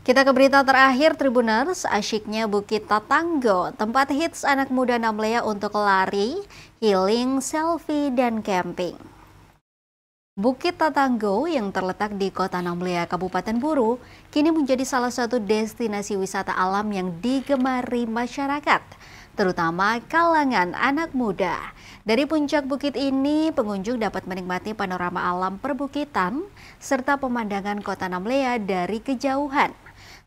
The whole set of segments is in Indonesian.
Kita ke berita terakhir, Tribuners. Asyiknya Bukit Tatanggo, tempat hits anak muda Namlea untuk lari, healing, selfie, dan camping. Bukit Tatanggo yang terletak di Kota Namlea, Kabupaten Buru, kini menjadi salah satu destinasi wisata alam yang digemari masyarakat, terutama kalangan anak muda. Dari puncak bukit ini, pengunjung dapat menikmati panorama alam perbukitan serta pemandangan Kota Namlea dari kejauhan.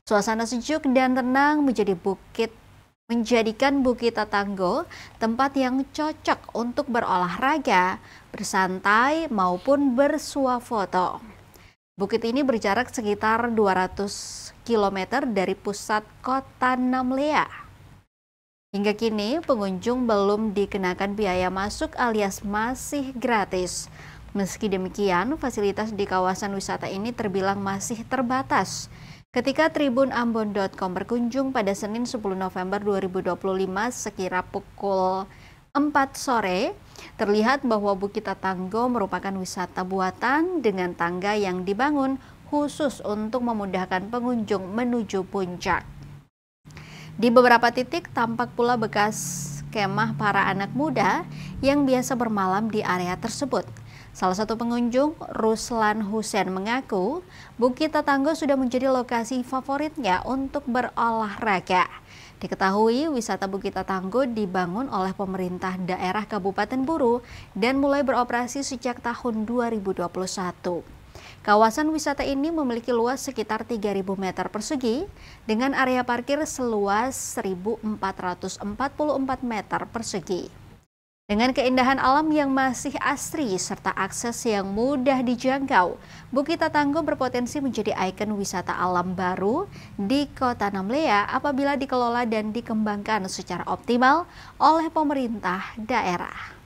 Suasana sejuk dan tenang menjadikan Bukit Tatanggo tempat yang cocok untuk berolahraga, bersantai, maupun bersuah foto. Bukit ini berjarak sekitar 200 km dari pusat Kota Namlea. Hingga kini pengunjung belum dikenakan biaya masuk alias masih gratis. Meski demikian, fasilitas di kawasan wisata ini terbilang masih terbatas. Ketika tribunambon.com berkunjung pada Senin 10 November 2025 sekira pukul 4 sore, terlihat bahwa Bukit Tatanggo merupakan wisata buatan dengan tangga yang dibangun khusus untuk memudahkan pengunjung menuju puncak. Di beberapa titik tampak pula bekas kemah para anak muda yang biasa bermalam di area tersebut. Salah satu pengunjung, Ruslan Hussein, mengaku Bukit Tatanggo sudah menjadi lokasi favoritnya untuk berolahraga. Diketahui wisata Bukit Tatanggo dibangun oleh pemerintah daerah Kabupaten Buru dan mulai beroperasi sejak tahun 2021. Kawasan wisata ini memiliki luas sekitar 3.000 meter persegi dengan area parkir seluas 1.444 meter persegi. Dengan keindahan alam yang masih asri serta akses yang mudah dijangkau, Bukit Tatanggo berpotensi menjadi ikon wisata alam baru di Kota Namlea apabila dikelola dan dikembangkan secara optimal oleh pemerintah daerah.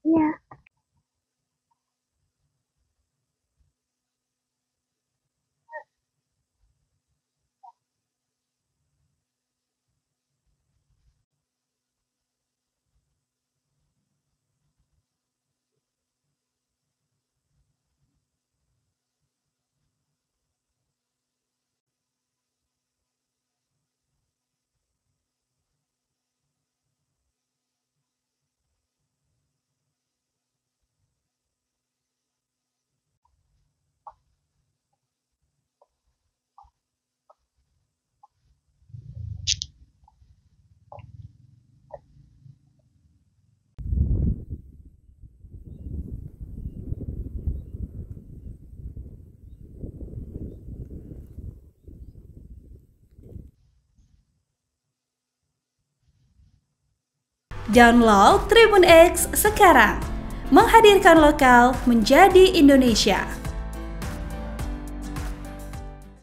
Iya. Download Tribun X sekarang, menghadirkan lokal menjadi Indonesia.